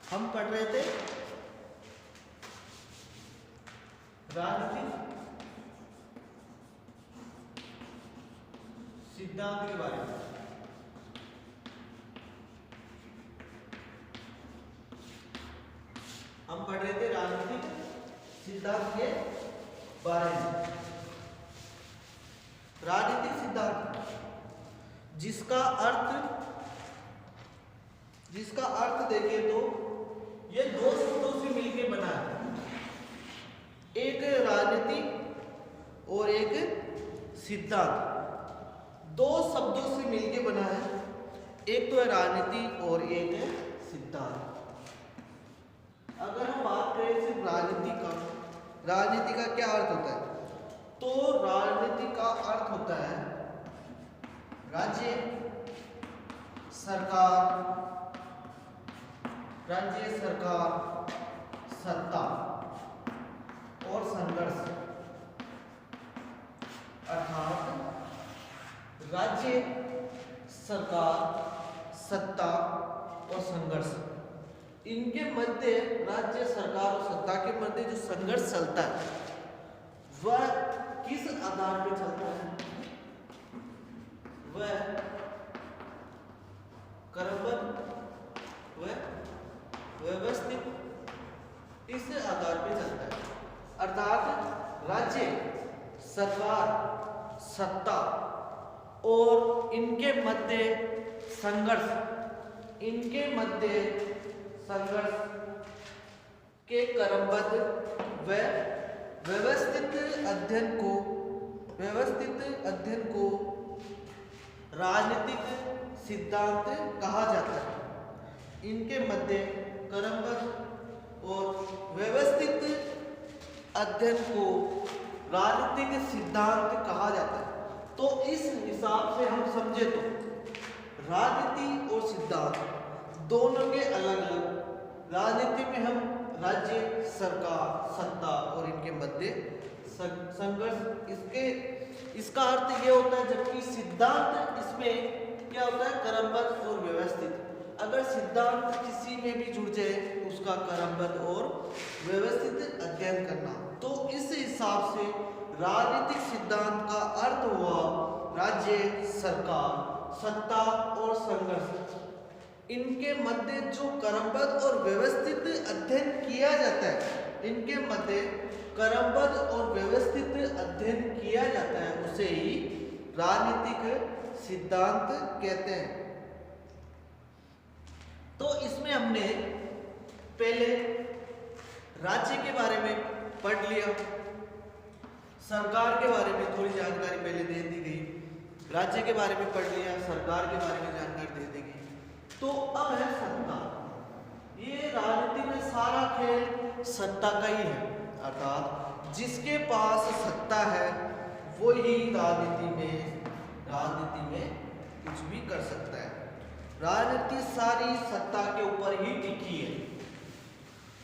हम पढ़ रहे थे राजनीतिक सिद्धांत के बारे में। हम पढ़ रहे थे राजनीतिक सिद्धांत के बारे में। राजनीतिक सिद्धांत जिसका अर्थ देखें तो ये दो शब्दों से मिलकर बना है, एक राजनीति और एक सिद्धांत। दो शब्दों से मिलकर बना है, एक तो है राजनीति और एक है सिद्धांत। अगर हम बात करें सिर्फ राजनीति का क्या अर्थ होता है, तो राजनीति का अर्थ होता है राज्य सरकार, सत्ता और संघर्ष। अर्थात राज्य सरकार, सत्ता और संघर्ष, इनके मध्य, राज्य सरकार और सत्ता के मध्य जो संघर्ष चलता है वह किस आधार पर चलता है? वह क्रमबद्ध व व्यवस्थित इस आधार पर चलता है। अर्थात राज्य सरकार, सत्ता और इनके मध्य संघर्ष के क्रमबद्ध व व्यवस्थित अध्ययन को राजनीतिक सिद्धांत कहा जाता है। इनके मध्य क्रमबद्ध और व्यवस्थित अध्ययन को राजनीतिक सिद्धांत कहा जाता है। तो इस हिसाब से हम समझे तो राजनीति और सिद्धांत दोनों के अलग अलग, राजनीति में हम राज्य सरकार, सत्ता और इनके मध्य संघर्ष, इसका अर्थ ये होता है, जबकि सिद्धांत इसमें क्या होता है, क्रमबद्ध और व्यवस्थित। अगर सिद्धांत किसी में भी जुड़ जाए उसका क्रमबद्ध और व्यवस्थित अध्ययन करना। तो इस हिसाब से राजनीतिक सिद्धांत का अर्थ हुआ राज्य सरकार, सत्ता और संघर्ष, इनके मध्य जो क्रमबद्ध और व्यवस्थित अध्ययन किया जाता है, इनके मध्य क्रमबद्ध और व्यवस्थित अध्ययन किया जाता है, उसे ही राजनीतिक सिद्धांत कहते हैं। तो इसमें हमने पहले राज्य के बारे में पढ़ लिया, सरकार के बारे में थोड़ी जानकारी पहले दे दी गई, राज्य के बारे में पढ़ लिया, सरकार के बारे में जानकारी दे दी गई। तो अब है सत्ता। ये राजनीति में सारा खेल सत्ता का ही है, अर्थात जिसके पास सत्ता है वो ही राजनीति में कुछ भी कर सकता है। राजनीति सारी सत्ता के ऊपर ही टिकी है।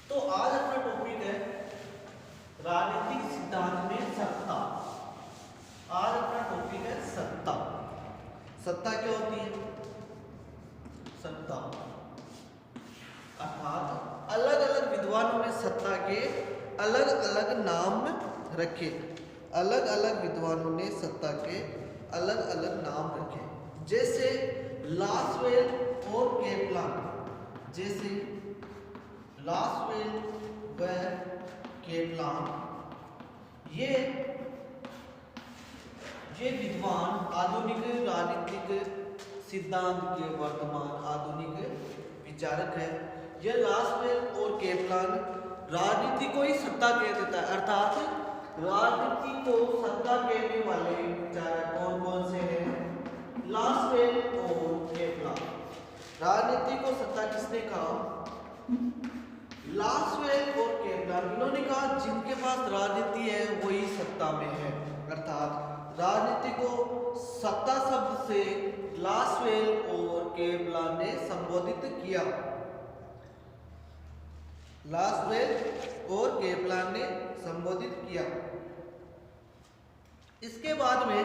तो आज अपना टॉपिक है राजनीतिक सिद्धांत में सत्ता। आज अपना टॉपिक है सत्ता। सत्ता क्या होती है? सत्ता अर्थात अलग अलग विद्वानों ने सत्ता के अलग अलग नाम रखे। अलग अलग विद्वानों ने सत्ता के अलग अलग नाम रखे, जैसे लासवेल और केपलान। जैसे लासवेल व केपलान, ये विद्वान आधुनिक राजनीतिक सिद्धांत के वर्तमान आधुनिक विचारक है। यह लासवेल और केपलान राजनीति को ही सत्ता कह देता है, अर्थात राजनीति को सत्ता कहने वाले विचारक कौन कौन से हैं? लासवेल और केपलान। राजनीति को सत्ता किसने कहा? लासवेल और केपलान। इन्होंने कहा जिनके पास राजनीति है वही सत्ता में है, अर्थात राजनीति को सत्ता शब्द से लासवेल और केपलान ने संबोधित किया। लासवेल और केपलान ने संबोधित किया। इसके बाद में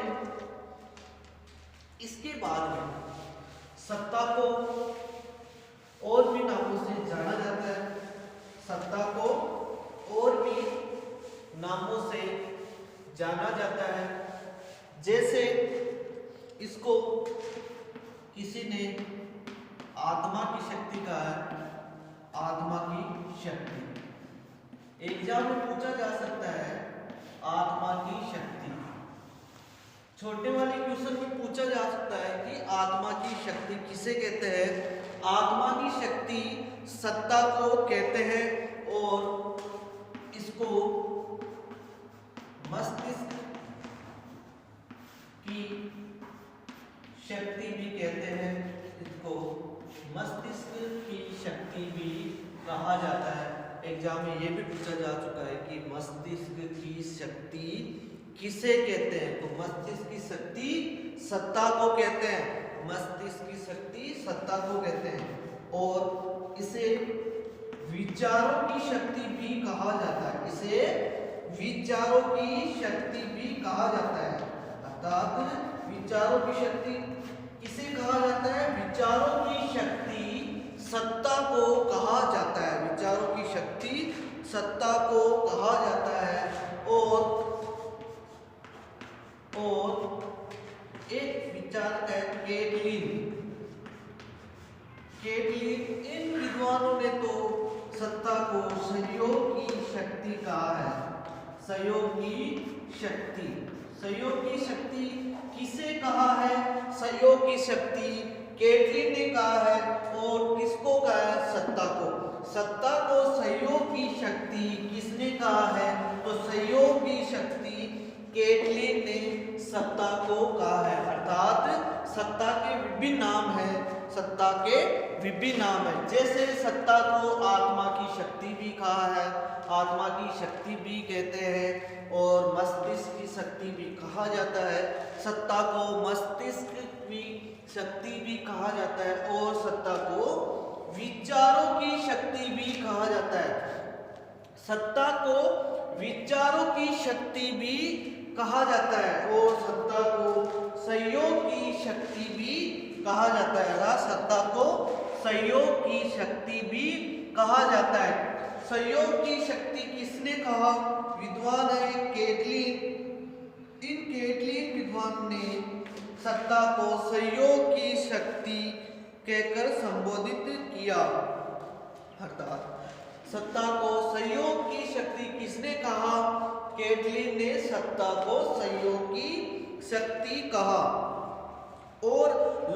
सत्ता को और भी नामों से जाना जाता है। जाना जाता है। जैसे इसको किसी ने आत्मा की शक्ति कहा है, आत्मा की शक्ति। एग्जाम में पूछा जा सकता है आत्मा की शक्ति। छोटे वाले क्वेश्चन में पूछा जा सकता है कि आत्मा की शक्ति किसे कहते हैं। आत्मा की शक्ति सत्ता को कहते हैं और इसको मस्तिष्क की शक्ति भी कहते हैं। इसको मस्तिष्क की शक्ति भी कहा जाता है। एग्जाम में ये भी पूछा जा चुका है कि मस्तिष्क की शक्ति किसे कहते हैं। तो मस्तिष्क की शक्ति सत्ता को कहते हैं। मस्तिष्क की शक्ति सत्ता को कहते हैं और इसे विचारों की शक्ति भी कहा जाता है। इसे विचारों की शक्ति भी कहा जाता है। अर्थात विचारों की शक्ति किसे कहा जाता है। विचारों की शक्ति सत्ता को कहा जाता है। विचारों की शक्ति सत्ता को कहा जाता है और एक विचार है केटलिन। इन विद्वानों ने तो सत्ता को सहयोग की शक्ति कहा है। सहयोग की शक्ति, सहयोग की शक्ति किसे कहा है। सहयोग की शक्ति केटलिन ने कहा है और किसको कहा है। सत्ता को। सत्ता को सहयोग की शक्ति किसने कहा है। तो सहयोग की शक्ति केटलिन ने सत्ता को कहा है। अर्थात सत्ता के विभिन्न नाम हैं। सत्ता के विभिन्न नाम है। जैसे सत्ता को आत्मा की शक्ति भी कहा है, आत्मा की शक्ति भी कहते हैं और मस्तिष्क की शक्ति भी कहा जाता है। सत्ता को मस्तिष्क की शक्ति भी कहा जाता है और सत्ता को विचारों की शक्ति भी कहा जाता है। सत्ता को विचारों की शक्ति भी कहा जाता है और सत्ता को सहयोग की शक्ति भी कहा जाता है। सत्ता को सहयोग की शक्ति भी कहा जाता है। सहयोग की शक्ति किसने कहा। विद्वान है केटलिन। इन केटलिन विद्वान ने सत्ता को सहयोग की शक्ति कहकर संबोधित किया। अर्थात सत्ता को सहयोग की शक्ति किसने कहा। केटलिन ने सत्ता को सहयोग की शक्ति कहा और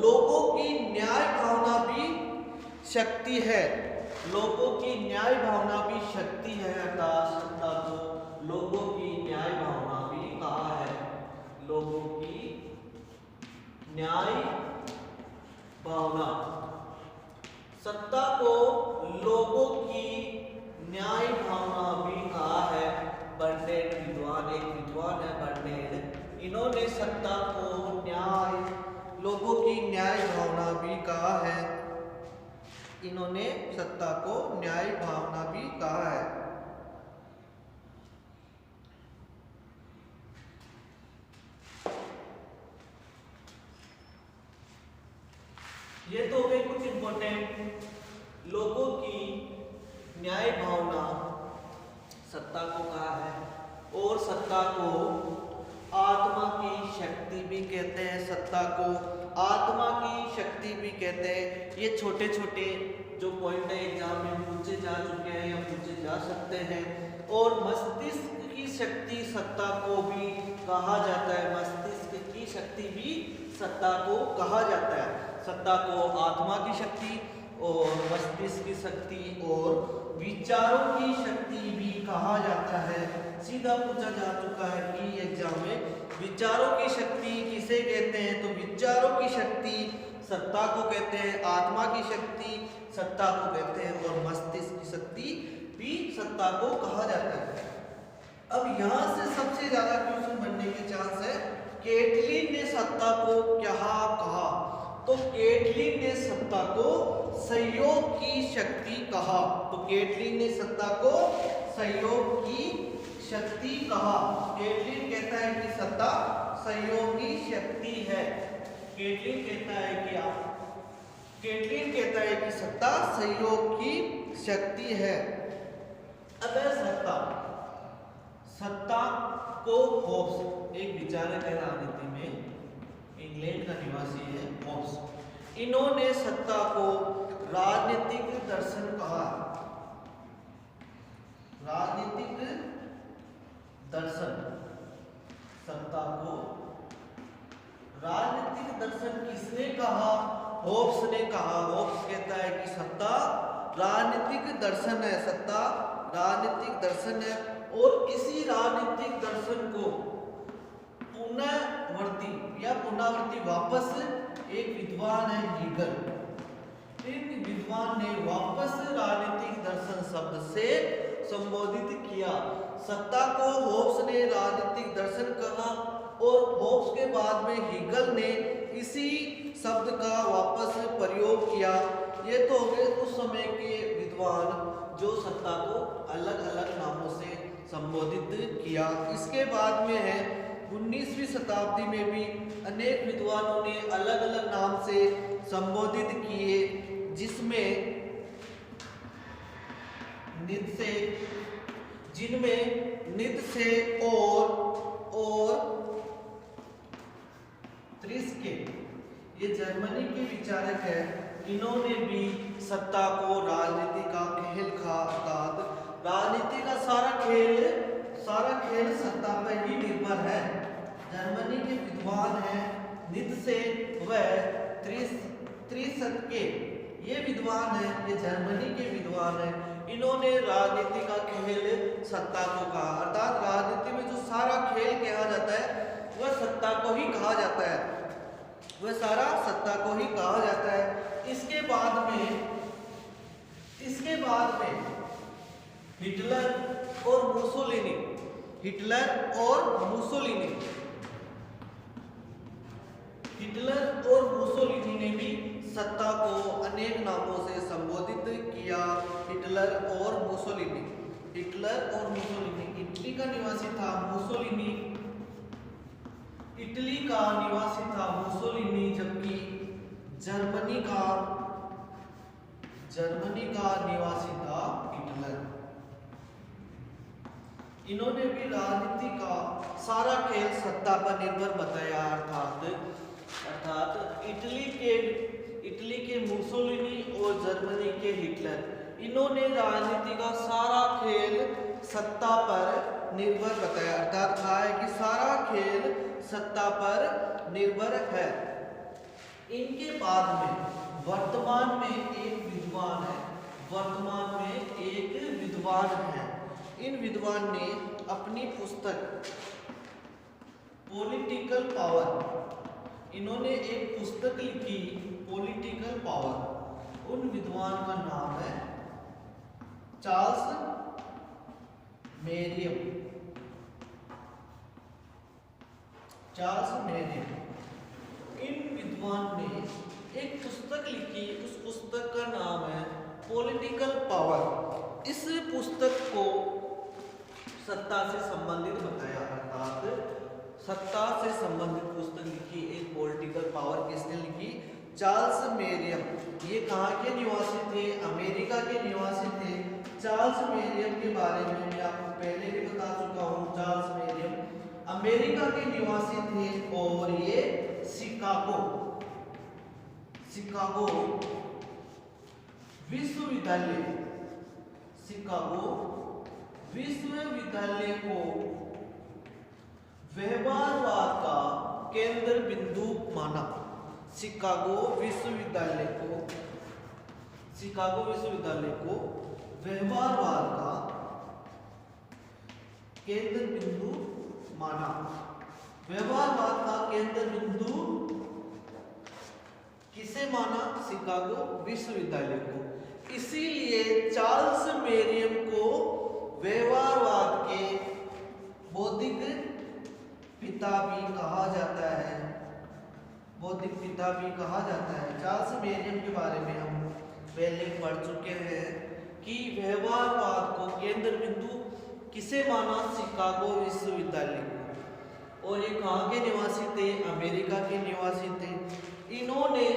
लोगों की न्याय भावना भी शक्ति है। लोगों की न्याय भावना भी शक्ति है। अर्थात सत्ता को लोगों की न्याय भावना भी कहा है। लोगों की न्याय भावना। सत्ता को लोगों की न्याय भावना भी कहा है। बर्नेट विद्वान, एक विद्वान है बर्नेट, इन्होंने सत्ता को न्याय, लोगों की न्याय भावना भी कहा है। इन्होंने सत्ता को न्याय भावना भी कहा है। ये तो हो गए कुछ इंपॉर्टेंट। लोगों की न्याय भावना सत्ता को कहा है और सत्ता को आत्मा की शक्ति भी कहते हैं। सत्ता को आत्मा की शक्ति भी कहते हैं। ये छोटे छोटे जो पॉइंट है एग्जाम में पूछे जा चुके हैं या पूछे जा सकते हैं। और मस्तिष्क की शक्ति सत्ता को भी कहा जाता है। मस्तिष्क की शक्ति भी सत्ता को कहा जाता है। सत्ता को आत्मा की शक्ति और मस्तिष्क की शक्ति और विचारों की शक्ति भी कहा जाता है। सीधा पूछा जा चुका है कि एग्जाम में विचारों की शक्ति किसे कहते हैं। तो विचारों की शक्ति सत्ता को कहते हैं, आत्मा की शक्ति सत्ता को कहते हैं और मस्तिष्क की शक्ति भी सत्ता को कहा जाता है। अब यहाँ से सबसे ज्यादा क्वेश्चन बनने के चांस है केटलिन ने सत्ता को क्या कहा। तो केटलिन ने सत्ता को सहयोग की शक्ति कहा। तो केटलिन ने सत्ता को सहयोग की शक्ति कहा। केटलिन कहता है कि सत्ता सहयोग की शक्ति है। केटलिन कहता है कि केटलिन कहता है कि सत्ता सहयोग की शक्ति है। अब सत्ता को होप्स एक विचारक है राजनीति में, इंग्लैंड का निवासी है होब्स। इन्होंने सत्ता को राजनीतिक दर्शन कहा। राजनीतिक दर्शन, सत्ता को राजनीतिक दर्शन किसने कहा? होब्स ने कहा। होब्स कहता है कि सत्ता राजनीतिक दर्शन है, सत्ता राजनीतिक दर्शन है। और इसी राजनीतिक दर्शन को पुनरावर्ती या पुनरावर्ती वापस एक विद्वान है हीगल, इन विद्वान ने वापस राजनीतिक दर्शन शब्द से संबोधित किया। सत्ता को होब्स ने राजनीतिक दर्शन कहा और होब्स के बाद में हीगल ने इसी शब्द का वापस प्रयोग किया। ये तो हो गए उस समय के विद्वान जो सत्ता को अलग अलग नामों से संबोधित किया। इसके बाद में है 19वीं शताब्दी में भी अनेक विद्वानों ने अलग अलग नाम से संबोधित किए, जिसमें जिनमें नित्शे और त्रिस्के, ये जर्मनी के विचारक है। इन्होंने भी सत्ता को राजनीति का खेल कहा, अर्थात राजनीति का सारा खेल सत्ता पर ही निर्भर है। जर्मनी के विद्वान हैं नित्शे व त्रिस्के, ये विद्वान है, ये जर्मनी के विद्वान है। इन्होंने राजनीति का खेल सत्ता को कहा, अर्थात राजनीति में जो सारा खेल कहा जाता है वह सत्ता को ही कहा जाता है, वह सारा सत्ता को ही कहा जाता है। इसके बाद में हिटलर और मुसोलिनी, हिटलर और मुसोलिनी ने भी सत्ता को अनेक नामों से संबोधित किया। हिटलर और मुसोलिनी, इटली का निवासी था मुसोलिनी, इटली का निवासी था मुसोलिनी, जबकि जर्मनी का निवासी था हिटलर। इन्होंने भी राजनीति का सारा खेल सत्ता पर निर्भर बताया, अर्थात इटली के मुसोलिनी और जर्मनी के हिटलर, इन्होंने राजनीति का सारा खेल सत्ता पर निर्भर बताया, अर्थात कहा है कि सारा खेल सत्ता पर निर्भर है। इनके बाद में वर्तमान में एक विद्वान है। इन विद्वान ने अपनी पुस्तक पॉलिटिकल पावर, इन्होंने एक पुस्तक लिखी पॉलिटिकल पावर। उन विद्वान का नाम है चार्ल्स मेरियम। इन विद्वान ने एक पुस्तक लिखी, उस पुस्तक का नाम है पॉलिटिकल पावर। इस पुस्तक को सत्ता से संबंधित बताया, अर्थात सत्ता से संबंधित पुस्तक लिखी एक पॉलिटिकल पावर। किसने लिखी? चार्ल्स मेरियम। ये कहाँ के निवासी थे? अमेरिका के निवासी थे। चार्ल्स मेरियम के बारे में मैं आपको पहले भी बता चुका हूँ। चार्ल्स मेरियम अमेरिका के निवासी थे और ये शिकागो विश्वविद्यालय को व्यवहारवाद का केंद्र बिंदु माना। शिकागो विश्वविद्यालय को व्यवहारवाद का केंद्र बिंदु माना। व्यवहारवाद का केंद्र बिंदु किसे माना? शिकागो विश्वविद्यालय को। इसीलिए चार्ल्स मेरियम को व्यवहारवाद के बौद्धिक पिता भी कहा जाता है। चार्ल्स मेरियम के बारे में हम पहले पढ़ चुके हैं कि व्यवहारवाद को केंद्र बिंदु किसे माना? शिकागो विश्वविद्यालय को। और ये कहाँ के निवासी थे? अमेरिका के निवासी थे। इन्होंने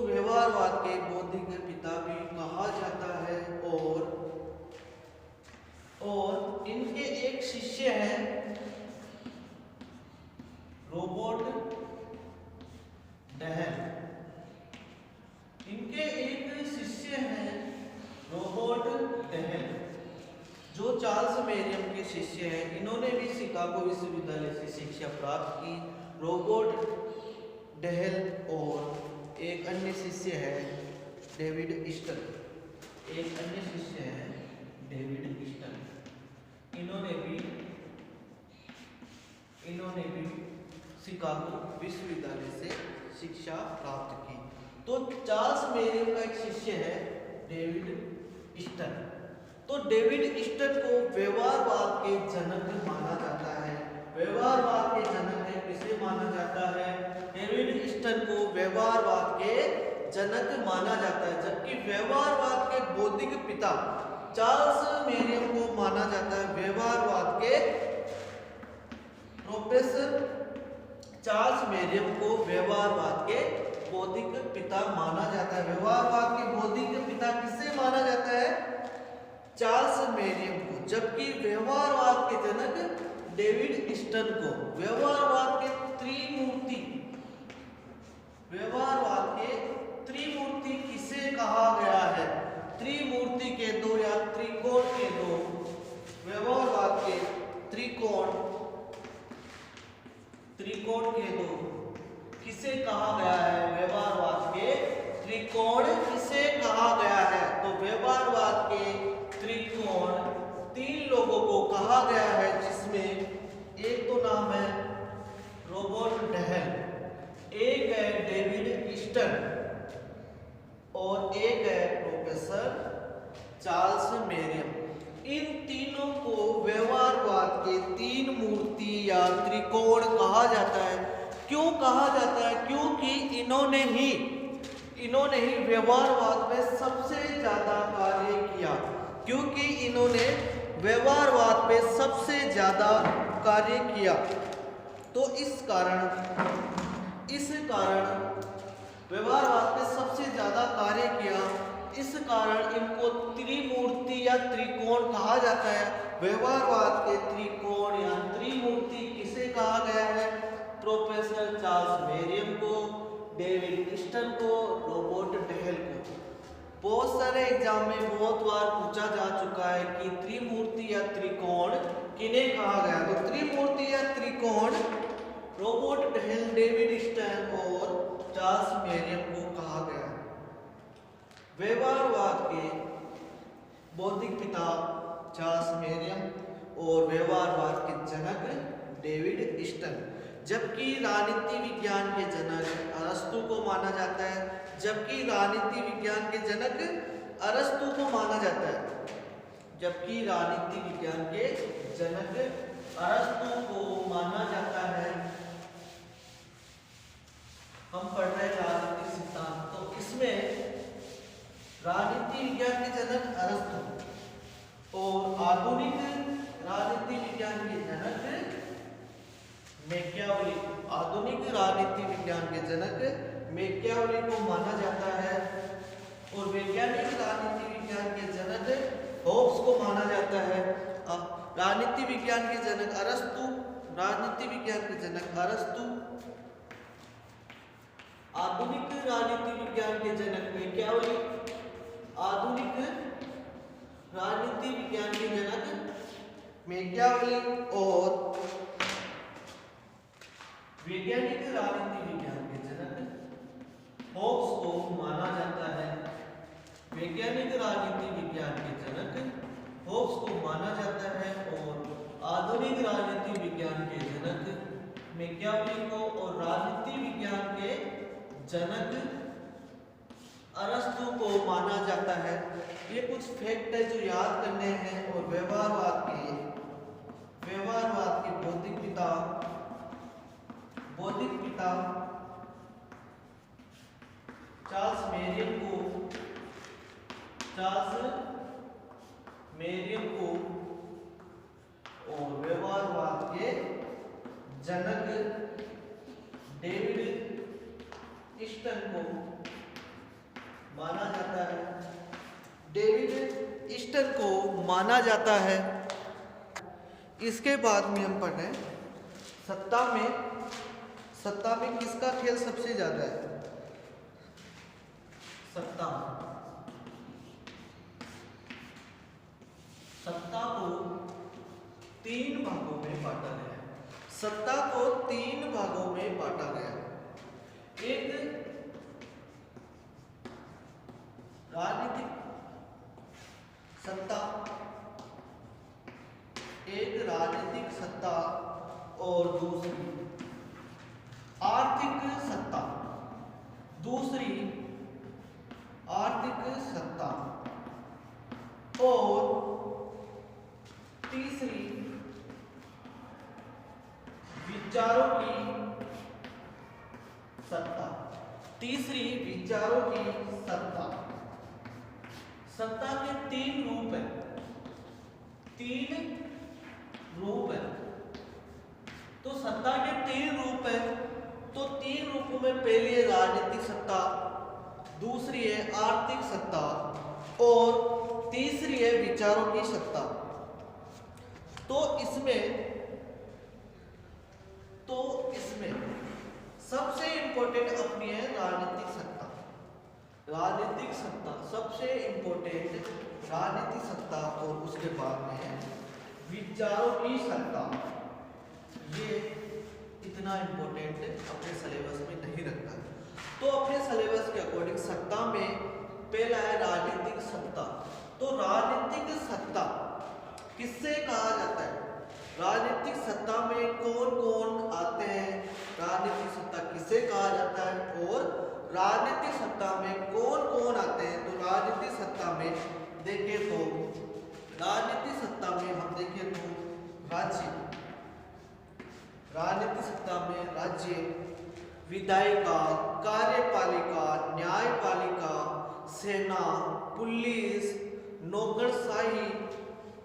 व्यवहारवाद के बौद्धिक पिता भी कहा जाता है। और इनके शिष्य है रॉबर्ट डहल। इनके एक शिष्य हैं रॉबर्ट डहल, जो चार्ल्स मेरियम के शिष्य हैं। इन्होंने भी शिकागो विश्वविद्यालय से शिक्षा प्राप्त की। रॉबर्ट डहल और एक अन्य शिष्य है डेविड ईस्टन। एक अन्य शिष्य है डेविड ईस्टन। इन्होंने भी शिकागो विश्वविद्यालय से शिक्षा प्राप्त की। तो चार्ल्स मेरियम का एक शिष्य है डेविड ईस्टन। तो डेविड ईस्टन को व्यवहारवाद के जनक माना जाता है। व्यवहारवाद के जनक किसे माना जाता है? डेविड ईस्टन को व्यवहारवाद के जनक माना जाता है, जबकि व्यवहारवाद के बौद्धिक पिता चार्ल्स मेरियम को माना जाता है व्यवहारवाद के प्रोफेसर चार्ल्स मेरियम को व्यवहारवाद के बौद्धिक पिता माना जाता है। व्यवहारवाद के बौद्धिक पिता किसे माना जाता है? चार्ल्स मेरियम को, जबकि व्यवहारवाद के जनक डेविड ईस्टन को। व्यवहारवाद के त्रिमूर्ति किसे कहा गया है? त्रिमूर्ति के दो या त्रिकोण के दो, व्यवहारवाद के त्रिकोण के दो किसे कहा गया है? व्यवहारवाद के त्रिकोण किसे कहा गया है? तो व्यवहारवाद के त्रिकोण 3 लोगों को कहा गया है, जिसमें एक तो नाम है रॉबर्ट डहल, एक है डेविड ईस्टन और एक है प्रोफेसर चार्ल्स मेरियम। इन तीनों को व्यवहारवाद के 3 मूर्ति या त्रिकोण कहा जाता है। क्यों कहा जाता है? क्योंकि इन्होंने ही व्यवहारवाद में सबसे ज्यादा कार्य किया। क्योंकि इन्होंने व्यवहारवाद पे सबसे ज्यादा कार्य किया, तो इस कारण व्यवहारवाद पे सबसे ज्यादा कार्य किया, इस कारण इनको त्रिमूर्ति या त्रिकोण कहा जाता है। व्यवहारवाद के त्रिकोण या त्रिमूर्ति किसे कहा गया है? प्रोफेसर चार्ल्स मेरियम को, डेविड ईस्टन को, रॉबर्ट डहल को। बहुत सारे एग्जाम में बहुत बार पूछा जा चुका है कि त्रिमूर्ति या त्रिकोण किन्हें कहा गया? तो त्रिमूर्ति या त्रिकोण रॉबर्ट डहल, डेविड ईस्टन और चार्ल्स मेरियम को कहा गया। व्यवहारवाद के बौद्धिक पिता चार्ल्स मेरियम और व्यवहारवाद के जनक डेविड ईस्टन, जबकि राजनीति विज्ञान के जनक अरस्तु को माना जाता है। जबकि राजनीति विज्ञान के जनक अरस्तु को माना जाता है। जबकि राजनीति विज्ञान के जनक अरस्तु को माना जाता है। हम पढ़ रहे हैं राजनीतिक सिद्धांत, तो इसमें राजनीति विज्ञान के जनक अरस्तु और आधुनिक राजनीति विज्ञान के जनक मैकियावेली। आधुनिक राजनीति विज्ञान के जनक मैकियावेली को माना जाता है और वैज्ञानिक राजनीति विज्ञान के जनक होब्स को माना जाता है। राजनीति विज्ञान के जनक अरस्तु, राजनीति विज्ञान के जनक अरस्तु, आधुनिक राजनीति विज्ञान के जनक मैकियावेली, आधुनिक राजनीति विज्ञान के जनक मैकियावेली और वैज्ञानिक राजनीति विज्ञान के जनक होब्स को माना जाता है। वैज्ञानिक राजनीति विज्ञान के जनक होब्स को माना जाता है और आधुनिक राजनीति विज्ञान के जनक मैकियावेली को और राजनीति विज्ञान के जनक अरस्तु को माना जाता है। ये कुछ फैक्ट है जो याद करने हैं। और व्यवहारवाद के बौद्धिक पिता चार्ल्स मेरियम को और व्यवहारवाद के जनक डेविड ईस्टन को माना जाता है। डेविड ईस्टन को माना जाता है इसके बाद में हम पढ़ रहे हैं सत्ता में किसका खेल सबसे ज्यादा है? सत्ता को 3 भागों में बांटा गया है। सत्ता को 3 भागों में बांटा गया है। एक राजनीतिक सत्ता और दूसरी आर्थिक सत्ता। और तीसरी विचारों की सत्ता। सत्ता के 3 रूप हैं। तो सत्ता के 3 रूप हैं। तो 3 रूपों में पहली है राजनीतिक सत्ता, दूसरी है आर्थिक सत्ता और तीसरी है विचारों की सत्ता। तो इसमें सबसे इंपॉर्टेंट अपनी है राजनीतिक सत्ता। सबसे इंपॉर्टेंट राजनीतिक सत्ता और उसके बाद में है विचारों की सत्ता। ये इतना इंपॉर्टेंट अपने सिलेबस में नहीं रखता। तो अपने सिलेबस के अकॉर्डिंग सत्ता में पहला है राजनीतिक सत्ता। तो राजनीतिक सत्ता किससे कहा जाता है? राजनीतिक सत्ता में कौन कौन आते हैं? राजनीतिक सत्ता किसे कहा जाता है और राजनीतिक सत्ता में कौन कौन आते हैं? तो राजनीतिक सत्ता में देखें तो राजनीतिक सत्ता में हम देखें तो राज्य, विधायिका, कार्यपालिका, न्यायपालिका, सेना, पुलिस, नौकरशाही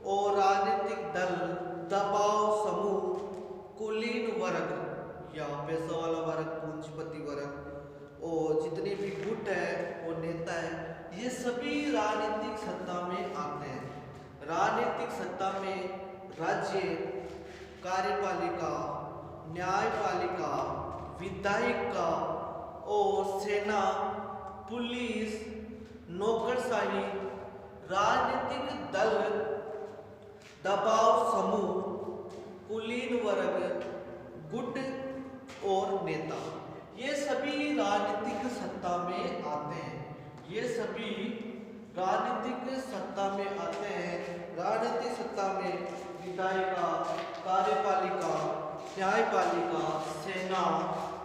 और राजनीतिक दल, दबाव समूह, कुलीन वर्ग या पैसा वाला वर्ग, पूंजीपति वर्ग और जितने भी गुट है और नेता है, ये सभी राजनीतिक सत्ता में आते हैं। राजनीतिक सत्ता में राज्य, कार्यपालिका, न्यायपालिका, विधायिका और सेना, पुलिस, नौकरशाही, राजनीतिक दल, दबाव समूह, कुलीन वर्ग, गुट और नेता, ये सभी राजनीतिक सत्ता में आते हैं। राजनीतिक सत्ता में विधायिका, कार्यपालिका, न्यायपालिका, सेना,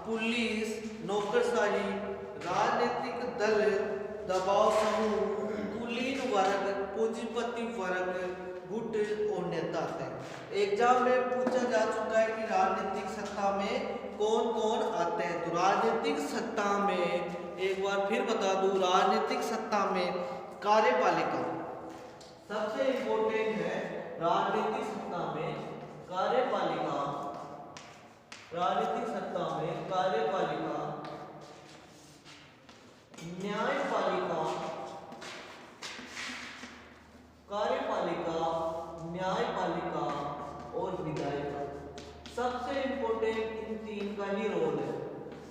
पुलिस, नौकरशाही, राजनीतिक दल, दबाव समूह, कुलीन वर्ग, पूंजीपति वर्ग, गुट और नेता आते हैं। एग्जाम में पूछा जा चुका है कि राजनीतिक सत्ता में कौन कौन आते हैं। तो राजनीतिक सत्ता में एक बार फिर बता दूं, राजनीतिक सत्ता में कार्यपालिका सबसे इंपॉर्टेंट है। राजनीतिक सत्ता में कार्यपालिका, न्यायपालिका, और विधायिका। सबसे इंपॉर्टेंट इन 3 का ही रोल है।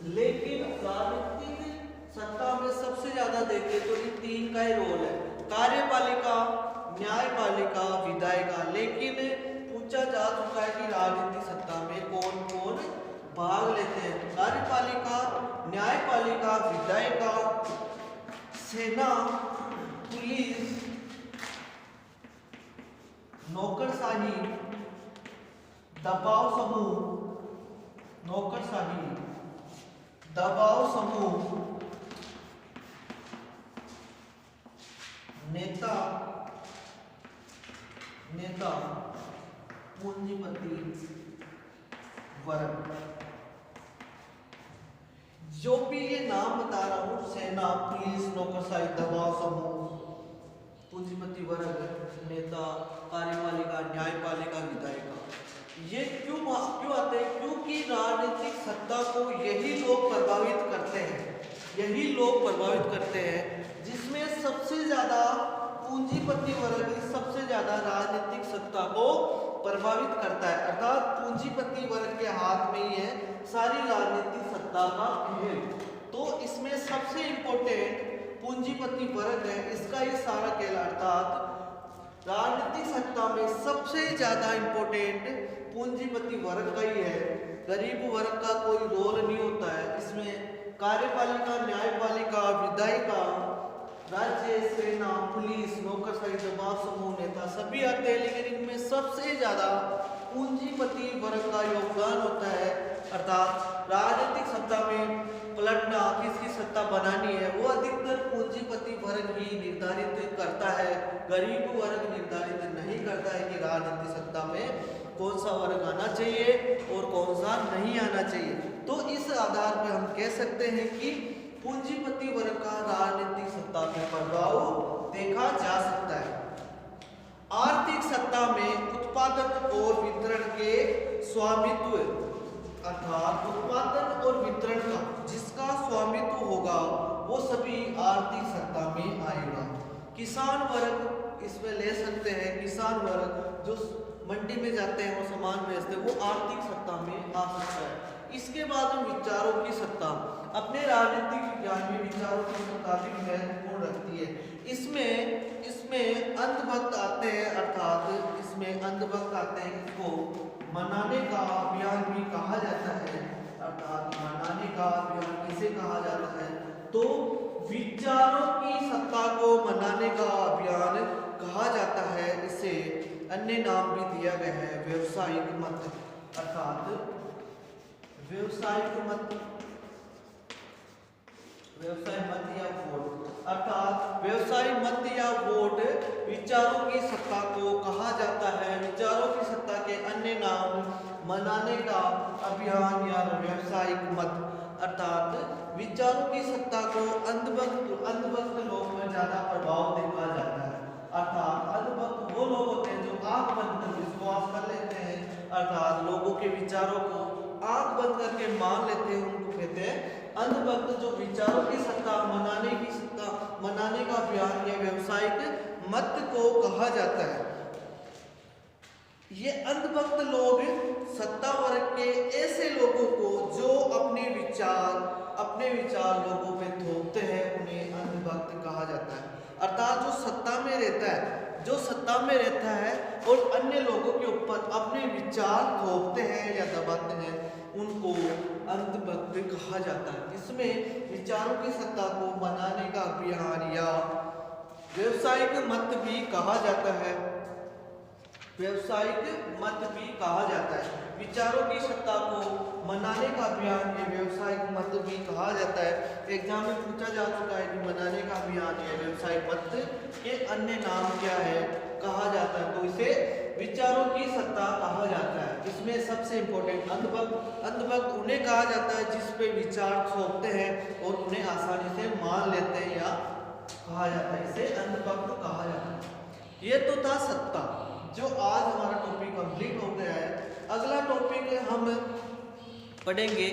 लेकिन राजनीतिक सत्ता में सबसे ज्यादा देखें तो इन 3 का ही रोल है, कार्यपालिका, न्यायपालिका, विधायिका। लेकिन पूछा जा चुका है कि राजनीतिक सत्ता में कौन कौन भाग लेते हैं। कार्यपालिका, न्यायपालिका, विधायिका, सेना, पुलिस, नौकरशाही, दबाव समूह, नेता, पूंजीपति वर्ग। जो भी ये नाम बता रहा हूं, सेना, पुलिस, नौकरशाही, दबाव समूह, पूंजीपति वर्ग, नेता, कार्यपालिका, न्यायपालिका, विधायिका, ये क्यों आते हैं? क्योंकि राजनीतिक सत्ता को यही लोग प्रभावित करते हैं जिसमें सबसे ज्यादा पूंजीपति वर्ग सबसे ज्यादा राजनीतिक सत्ता को प्रभावित करता है, अर्थात पूंजीपति वर्ग के हाथ में ही है सारी राजनीतिक सत्ता का खेल। तो इसमें सबसे इंपॉर्टेंट पूंजीपति वर्ग है, इसका ही सारा खेल, अर्थात राजनीतिक सत्ता में सबसे ज्यादा इंपॉर्टेंट पूंजीपति वर्ग का ही है। गरीब वर्ग का कोई रोल नहीं होता है इसमें। कार्यपालिका, न्यायपालिका, विधायिका, राज्य, सेना, पुलिस, नौकरशाही, दबाव समूह, नेता सभी आते हैं, लेकिन इनमें सबसे ज्यादा पूंजीपति वर्ग का योगदान होता है। अर्थात राजनीतिक सत्ता में पलटना, किसकी सत्ता बनानी है, वो अधिकतर पूंजीपति वर्ग ही निर्धारित करता है। गरीब वर्ग निर्धारित नहीं करता है कि राजनीतिक सत्ता में कौन सा वर्ग आना चाहिए और कौन सा नहीं आना चाहिए। तो इस आधार पर हम कह सकते हैं कि पूंजीपति वर्ग का राजनीतिक सत्ता में प्रभाव देखा जा सकता है। आर्थिक सत्ता में उत्पादन और वितरण के स्वामित्व, अर्थात उत्पादन और वितरण का जिसका स्वामित्व होगा वो सभी आर्थिक सत्ता में आएगा। किसान वर्ग इसमें ले सकते हैं, किसान वर्ग जो मंडी में जाते हैं वो सामान बेचते हैं, वो आर्थिक सत्ता में आ सकता है। इसके बाद विचारों की सत्ता अपने राजनीतिक विज्ञान में विचारों की सत्ता भी महत्वपूर्ण रखती है। इसमें अंधभक्त आते हैं, अर्थात इसमें अंधभक्त आते हैं, इसको मनाने का अभियान भी कहा जाता है। अर्थात मनाने का अभियान किसे कहा जाता है, तो विचारों की सत्ता को मनाने का अभियान कहा जाता है। इसे अन्य नाम भी दिया गया है व्यवसायिक मत, अर्थात व्यवसायिक मत या वोट, अर्थात व्यवसायिक मत या वोट विचारों की सत्ता को कहा जाता है। विचारों की सत्ता के अन्य नाम मनाने का अभियान या व्यवसायिक मत, अर्थात विचारों की सत्ता को अंधभक्त लोगों में ज्यादा प्रभाव देखा जाता है। अर्थात अंधभक्त वो लोग होते हैं जो आंख बंद कर विश्वास कर लेते हैं, अर्थात लोगों के विचारों को आंख बंद करके मान लेते हैं, उनको कहते हैं अंधभक्त। जो विचारों की सत्ता मनाने का अभियान या व्यवसायिक मत को कहा जाता है। ये अंधभक्त लोग सत्ता वर्ग के ऐसे लोगों को जो अपने विचार लोगों पे थोपते हैं उन्हें अंधभक्त कहा जाता है। अर्थात जो सत्ता में रहता है और अन्य लोगों के ऊपर अपने विचार थोपते हैं या दबाते हैं उनको अंधभक्त कहा जाता है। इसमें विचारों की सत्ता को मनाने का अभियान या व्यवसायिक मत भी कहा जाता है। व्यवसायिक मत भी कहा जाता है। विचारों की सत्ता को मनाने का अभियान या व्यवसायिक मत भी कहा जाता है। एग्जाम में पूछा जा चुका है कि मनाने का अभियान या व्यवसायिक मत के अन्य नाम क्या है, कहा जाता है, तो इसे विचारों की सत्ता कहा जाता है। इसमें सबसे इंपॉर्टेंट अंधभक्त उन्हें कहा जाता है जिस पे विचार थोपते हैं और उन्हें आसानी से मान लेते हैं या कहा जाता है, इसे अंधभक्त कहा जाता है। ये तो था सत्ता, जो आज हमारा टॉपिक कंप्लीट हो गया है। अगला टॉपिक हम पढ़ेंगे